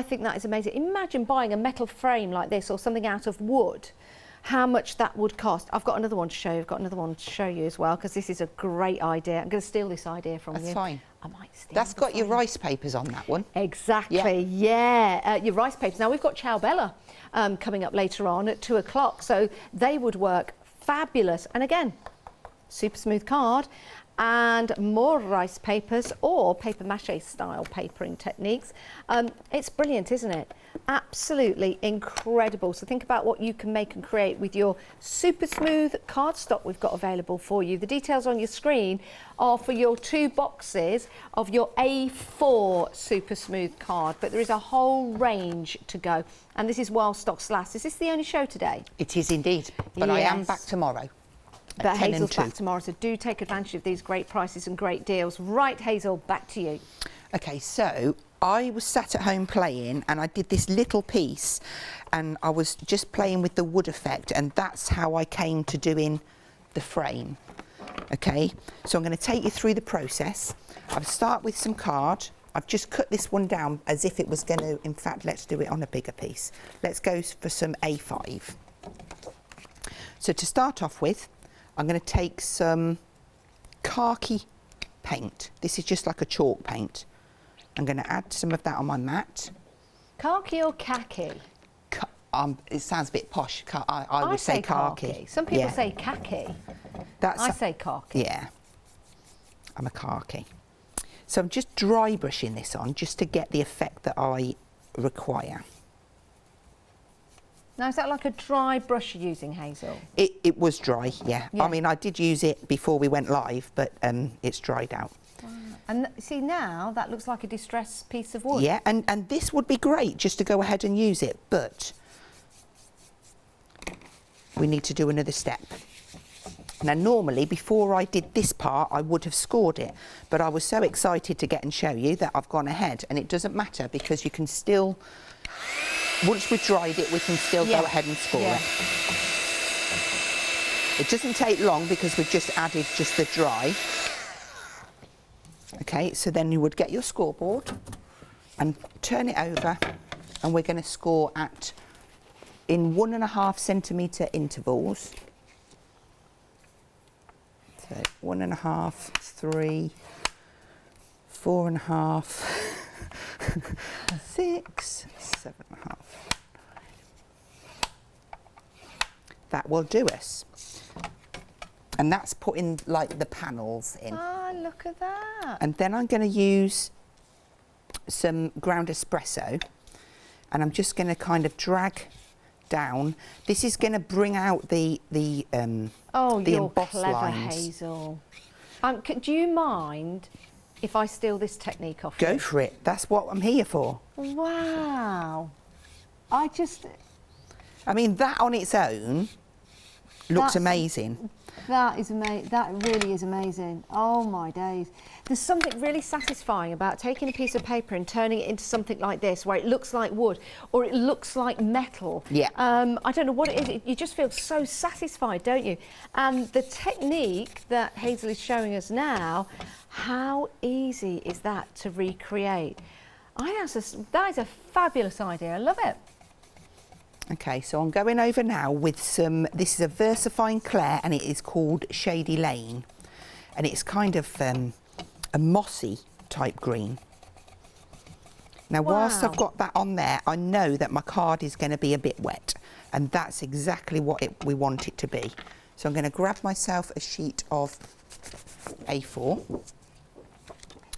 think that is amazing. Imagine buying a metal frame like this or something out of wood, how much that would cost. I've got another one to show you. I've got another one to show you as well, because this is a great idea. I'm going to steal this idea from you. That's fine. I might steal. That's got your rice papers on that one. Exactly, yeah. Your rice papers. Now, we've got Ciao Bella coming up later on at 2 o'clock, so they would work fabulous. And again, super smooth card and more rice papers or paper mache style papering techniques. It's brilliant, isn't it? Absolutely incredible. So think about what you can make and create with your super smooth cardstock we've got available for you. The details on your screen are for your 2 boxes of your A4 super smooth card, but there is a whole range to go. And this is while stocks last. Is this the only show today? It is indeed, but I am back tomorrow. But Hazel's back tomorrow, so do take advantage of these great prices and great deals. Right, Hazel, back to you. Okay, so I was sat at home playing and I did this little piece and I was just playing with the wood effect, and that's how I came to doing the frame. Okay, so I'm going to take you through the process. I'll start with some card. I've just cut this one down as if it was going to, in fact, let's do it on a bigger piece. Let's go for some A5. So to start off with, I'm going to take some khaki paint. This is just like a chalk paint. I'm going to add some of that on my mat. Khaki or khaki? It sounds a bit posh. I would say khaki. Some people say khaki. I say khaki. Yeah, I'm a khaki. So I'm just dry brushing this on just to get the effect that I require. Now, is that like a dry brush you're using, Hazel? It was dry, yeah. I mean, I did use it before we went live, but it's dried out. And see, now that looks like a distressed piece of wood. Yeah, and this would be great just to go ahead and use it, but we need to do another step. Now, normally, before I did this part, I would have scored it, but I was so excited to get and show you that I've gone ahead, and it doesn't matter because you can still, once we've dried it, we can still go ahead and score it. It doesn't take long because we've just added just the dry. Okay, so then you would get your scoreboard and turn it over, and we're going to score in 1.5 centimetre intervals. So 1.5, 3, 4.5, 6, 7.5. That will do us. And that's putting like the panels in. Ah, look at that. And then I'm going to use some ground espresso, and I'm just going to kind of drag down. This is going to bring out the you're embossed clever, lines. Hazel. Do you mind if I steal this technique off you? Go for it. That's what I'm here for. Wow. I mean, that on its own looks amazing. That is amazing. That really is amazing. Oh my days. There's something really satisfying about taking a piece of paper and turning it into something like this, where it looks like wood or it looks like metal. Yeah. I don't know what it is. You just feel so satisfied, don't you? And the technique that Hazel is showing us now, how easy is that to recreate? That is a fabulous idea. I love it. Okay, so I'm going over now with this is a VersaFine Claire, and it is called Shady Lane. And it's kind of a mossy type green. Now, whilst I've got that on there, I know that my card is going to be a bit wet. And that's exactly what we want it to be. So I'm going to grab myself a sheet of A4.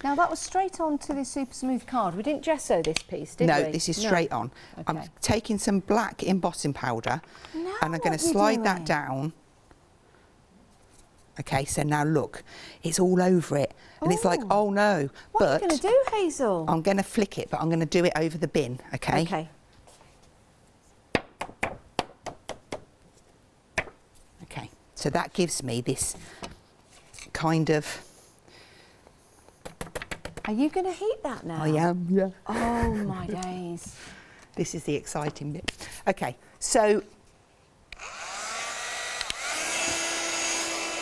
Now, that was straight on to the super smooth card. We didn't gesso this piece, did we? No, this is straight on. Okay. I'm taking some black embossing powder, and I'm going to slide that down. Okay, so now look, it's all over it. And it's like, oh no. What are you going to do, Hazel? I'm going to flick it, but I'm going to do it over the bin, okay? Okay. So that gives me this kind of... Are you going to heat that now? I am, yeah. Oh my days. This is the exciting bit. Okay, so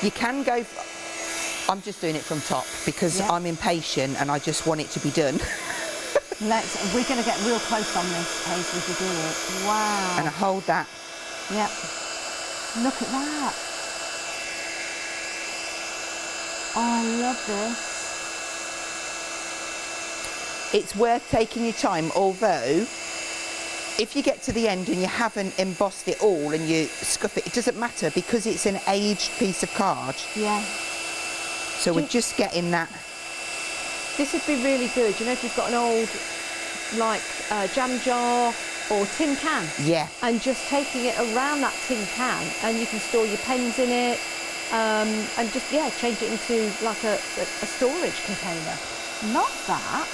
you can go... I'm just doing it from top because I'm impatient and I just want it to be done. We're going to get real close on this, Hazel, if we do it. Wow. And I hold that. Yep. Look at that. Oh, I love this. It's worth taking your time, although if you get to the end and you haven't embossed it all and you scuff it, it doesn't matter because it's an aged piece of card. Yeah. So we're just getting that. This would be really good, you know, if you've got an old, like, jam jar or tin can. Yeah. And just taking it around that tin can, and you can store your pens in it, and just, change it into, like, a storage container. Not that.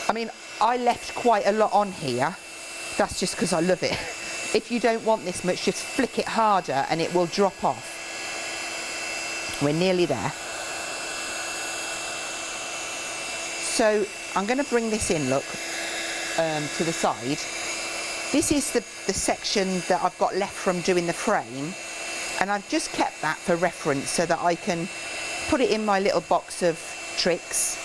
I mean, I left quite a lot on here. That's just because I love it. If you don't want this much, just flick it harder and it will drop off. We're nearly there. So I'm going to bring this in, look, to the side. This is the section that I've got left from doing the frame, and I've just kept that for reference so that I can put it in my little box of tricks,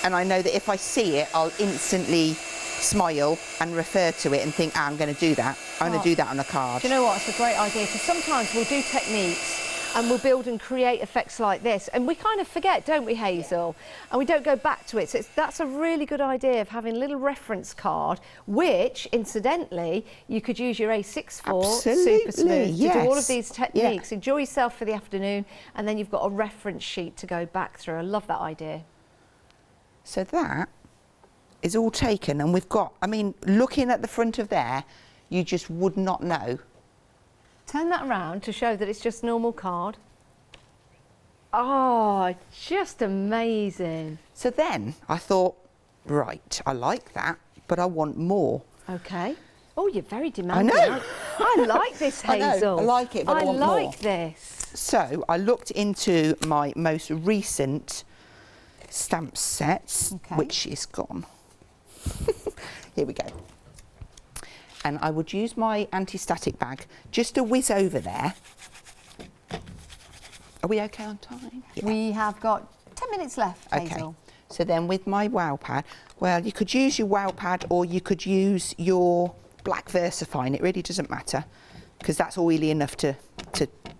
and I know that if I see it, I'll instantly smile and refer to it and think, I'm going to do that. I'm going to do that on a card. Do you know what? It's a great idea, because sometimes we'll do techniques and we'll build and create effects like this, and we kind of forget, don't we, Hazel? And we don't go back to it. So that's a really good idea of having a little reference card, which, incidentally, you could use your A6 for. Absolutely, super smooth, to do all of these techniques. Yeah. Enjoy yourself for the afternoon, and then you've got a reference sheet to go back through. I love that idea. So that is all taken, and we've got, I mean, looking at the front of there, you just would not know. Turn that around to show that it's just a normal card. Oh, just amazing. So then I thought, right, I like that, but I want more. Okay. Oh, you're very demanding. I know. I like this, Hazel. I like it, but I want more. I like this. So I looked into my most recent stamp sets, which is gone. Here we go. And I would use my anti-static bag just to whiz over there. Are we okay on time? Yeah. We have got 10 minutes left, Hazel. Okay. So then with my wow pad, well, you could use your wow pad or you could use your black VersaFine. It really doesn't matter because that's oily enough to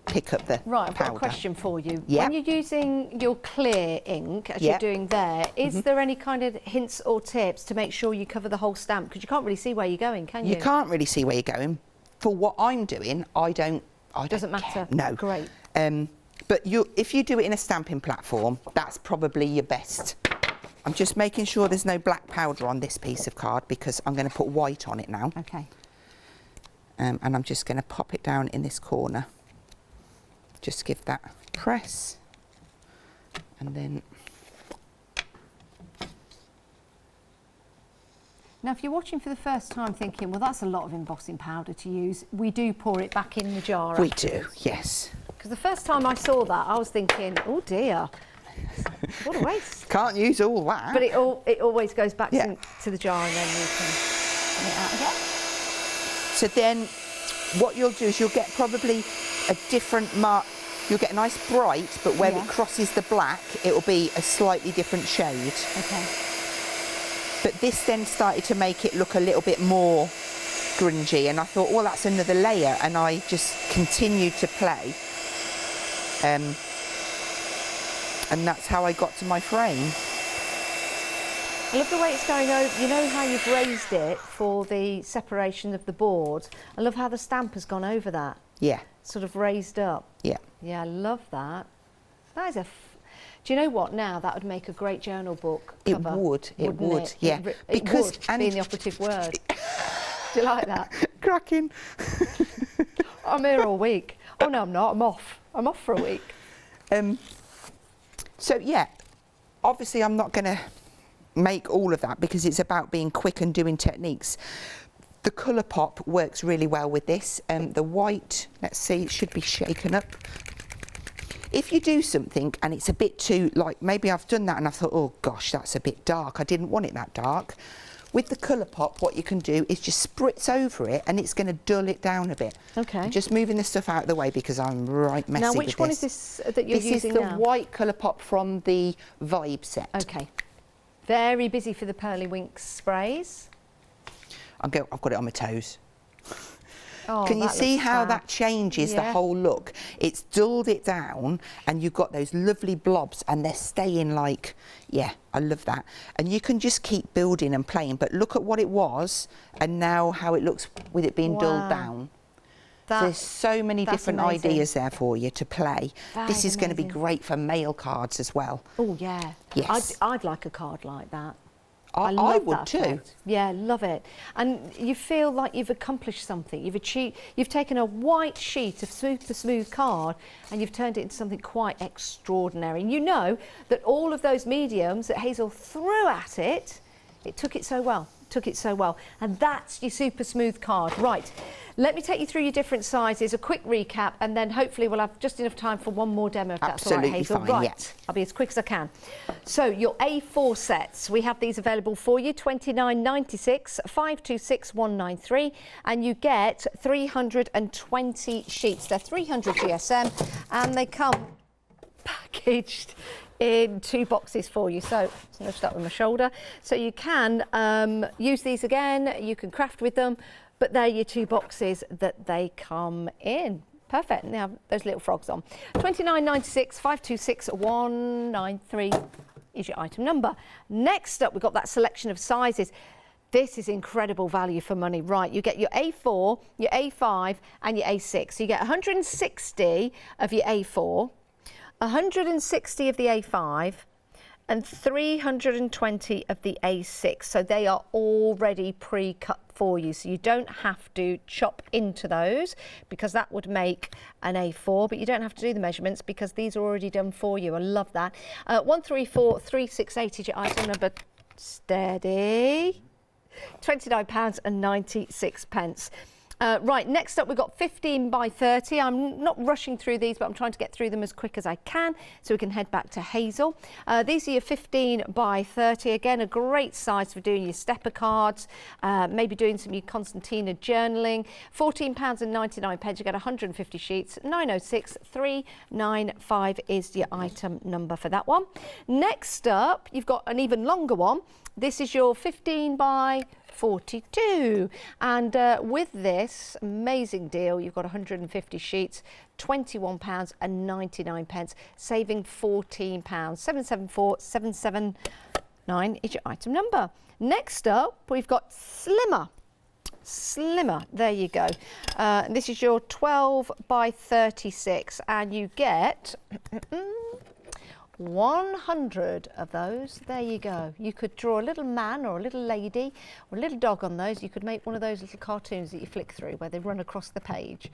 pick up the Right, I've powder. got a question for you. Yeah. When you're using your clear ink, as you're doing there, is there any kind of hints or tips to make sure you cover the whole stamp? Because you can't really see where you're going, can you? You can't really see where you're going. For what I'm doing, I don't Doesn't matter. care. No. Great. But if you do it in a stamping platform, that's probably your best. I'm just making sure there's no black powder on this piece of card because I'm going to put white on it now. Okay. And I'm just going to pop it down in this corner. Just give that press. And then... Now, if you're watching for the first time thinking, well, that's a lot of embossing powder to use, we do pour it back in the jar. We do, yes. Because the first time I saw that, I was thinking, oh dear, what a waste. Can't use all that. But it always goes back to the jar, and then you can bring it out again. So then what you'll do is you'll get probably a different mark. You'll get a nice bright, but where it crosses the black, it will be a slightly different shade. Okay. But this then started to make it look a little bit more grungy, and I thought, well, that's another layer, and I just continued to play. And that's how I got to my frame. I love the way it's going over. You know how you've raised it for the separation of the board? I love how the stamp has gone over that. Yeah. Sort of raised up. Yeah. Yeah, I love that. That is do you know what? Now that would make a great journal book cover. It would. It would. It? Yeah. It would, being the operative word. Do you like that? Cracking. I'm here all week. Oh no, I'm not. I'm off. I'm off for a week. So yeah, obviously I'm not going to make all of that because it's about being quick and doing techniques. The colour pop works really well with this. The white, let's see, it should be shaken up. If you do something and it's a bit too, like maybe I've done that and I thought, oh gosh, that's a bit dark. I didn't want it that dark. With the colour pop, what you can do is just spritz over it and it's going to dull it down a bit. Okay. I'm just moving this stuff out of the way because I'm right messy with this. Now, which one is this that you're using This is the now? white colour pop from the Vibe set. Okay. Very busy for the Pearly Winks sprays. I've got it on my toes. Oh, Can you see how that changes the Yeah. whole look? It's dulled it down and you've got those lovely blobs and they're staying like, yeah, I love that. And you can just keep building and playing, but look at what it was and now how it looks with it being dulled down. There's so many different ideas there for you to play. This is going to be great for mail cards as well. Oh, yeah. Yes. I'd like a card like that. I love would that too. effect. Yeah, love it. And you feel like you've accomplished something. You've taken a white sheet of smooth to smooth card and you've turned it into something quite extraordinary. And you know that all of those mediums that Hazel threw at it, it took it so well. And that's your super smooth card. Right, let me take you through your different sizes, a quick recap, and then hopefully we'll have just enough time for one more demo if that's all right, Hazel. Fine, right, yeah. I'll be as quick as I can. So your A4 sets, we have these available for you, $29.96, 526193, and you get 320 sheets. They're 300 GSM, and they come packaged in 2 boxes for you. So I'm going to start with my shoulder. So you can use these again, you can craft with them, but they're your 2 boxes that they come in. Perfect. Now have those little frogs on. $29.96, 526193 is your item number. Next up, we've got that selection of sizes. This is incredible value for money. Right, you get your A4, your A5 and your A6. So you get 160 of your A4, 160 of the A5 and 320 of the A6. So they are already pre-cut for you. So you don't have to chop into those because that would make an A4, but you don't have to do the measurements because these are already done for you. I love that. 134368 is your item number. Steady. £29.96. Right, next up we've got 15 by 30. I'm not rushing through these, but I'm trying to get through them as quick as I can so we can head back to Hazel. These are your 15 by 30. Again, a great size for doing your stepper cards, maybe doing some your Constantina journaling. £14.99. You get 150 sheets. 906395 is your item number for that one. Next up, you've got an even longer one. This is your 15 by 42, and with this amazing deal you've got 150 sheets, £21.99, saving £14. 774779 is your item number. Next up we've got slimmer, there you go. This is your 12 by 36 and you get 100 of those. There you go. You could draw a little man or a little lady or a little dog on those. You could make one of those little cartoons that you flick through where they run across the page.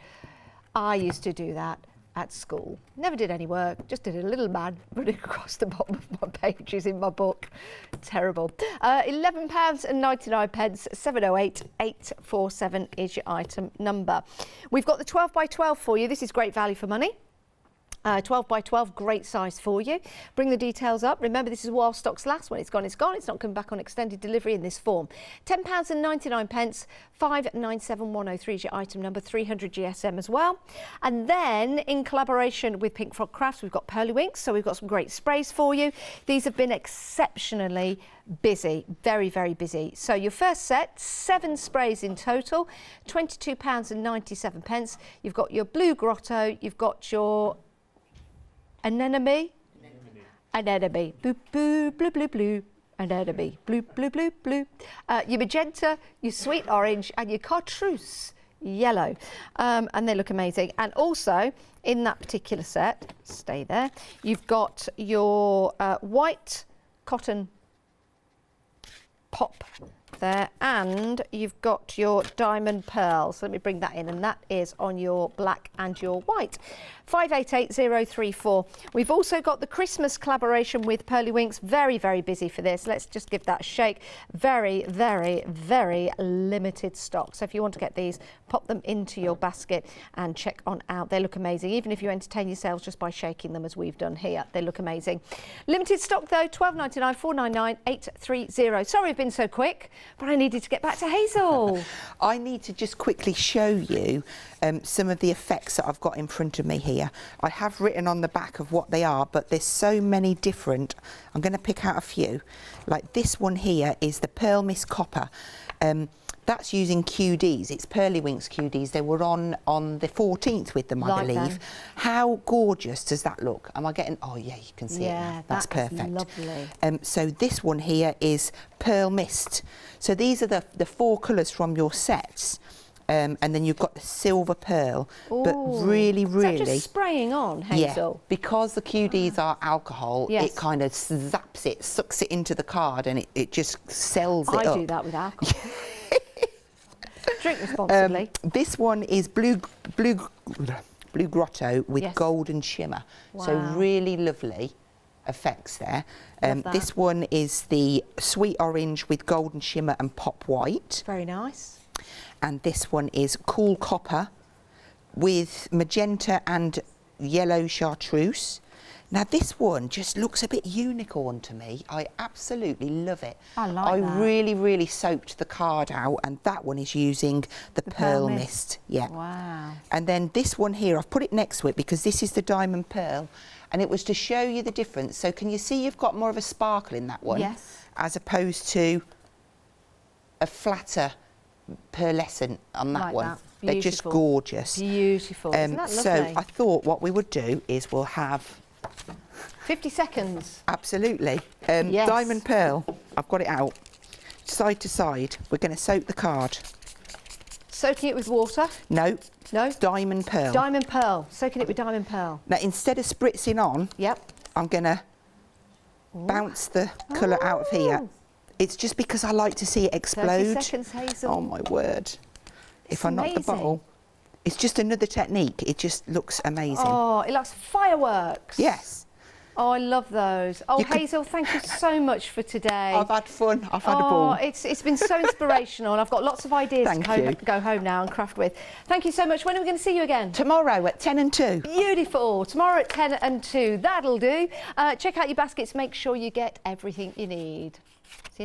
I used to do that at school. Never did any work, just did a little man running across the bottom of my pages in my book. Terrible. £11.99, 708847 is your item number. We've got the 12 by 12 for you. This is great value for money. 12 by 12, great size for you. Bring the details up. Remember, this is while stocks last. When it's gone, it's gone. It's not coming back on extended delivery in this form. £10.99, 597103 is your item number, 300 GSM as well. And then, in collaboration with Pink Frog Crafts, we've got Pearly Winks, so we've got some great sprays for you. These have been exceptionally busy, very, very busy. So your first set, 7 sprays in total, £22.97. You've got your Blue Grotto, you've got your Anemone, blue, blue, blue, blue, blue, anemone, blue, blue, blue, blue. Your magenta, your sweet orange, and your chartreuse yellow, and they look amazing. And also in that particular set, stay there, you've got your white cotton pop there, and you've got your diamond pearl. So let me bring that in, and that is on your black and your white. 588034. We've also got the Christmas collaboration with Pearly Winks. Very, very busy for this. Let's just give that a shake. Very, very, very limited stock. So if you want to get these, pop them into your basket and check on out. They look amazing. Even if you entertain yourselves just by shaking them as we've done here, they look amazing. Limited stock though, $12.99, $4.99, $830. Sorry I've been so quick, but I needed to get back to Hazel. I need to just quickly show you some of the effects that I've got in front of me here. I have written on the back of what they are, but there's so many different. I'm going to pick out a few. Like this one here is the Pearl Mist Copper. That's using QDs. It's Pearly Winks QDs. They were on the 14th with them, I believe. Them. How gorgeous does that look? Am I getting? Oh yeah, you can see it now. That's perfect. Lovely. So this one here is Pearl Mist. So these are the 4 colours from your sets. And then you've got the silver pearl. Ooh. But really, really... Is that just spraying on, Hazel? Yeah, because the QDs are alcohol, yes. It kind of zaps it, sucks it into the card, and it just sells it up. I do that with alcohol. Drink responsibly. This one is Blue Grotto with yes. golden shimmer. Wow. So really lovely effects there. This one is the Sweet Orange with golden shimmer and pop white. Very nice. And this one is Cool Copper with magenta and yellow chartreuse. Now this one just looks a bit unicorn to me. I absolutely love it. I like that. I really, really soaked the card out, and that one is using the Pearl Mist. Yeah. Wow. And then this one here, I've put it next to it because this is the Diamond Pearl, and it was to show you the difference. So can you see you've got more of a sparkle in that one? Yes. As opposed to a flatter pearlescent on that like one. That. They're just gorgeous. Beautiful. Isn't that lovely? So I thought what we would do is we'll have 50 seconds. Absolutely. Yes. Diamond Pearl. I've got it out. Side to side. We're going to soak the card. Soaking it with water? No. No? Diamond Pearl. Diamond Pearl. Soaking it with Diamond Pearl. Now instead of spritzing on, yep. I'm going to bounce the colour out of here. It's just because I like to see it explode. 30 seconds, Hazel. Oh my word. If I knock the bottle. It's just another technique. It just looks amazing. Oh, it looks fireworks. Yes. Oh, I love those. Oh, Hazel, thank you so much for today. I've had fun. I've had a ball. It's been so inspirational, and I've got lots of ideas to go home now and craft with. Thank you so much. When are we going to see you again? Tomorrow at 10 and 2. Beautiful. Tomorrow at 10 and 2. That'll do. Check out your baskets. Make sure you get everything you need. See you in a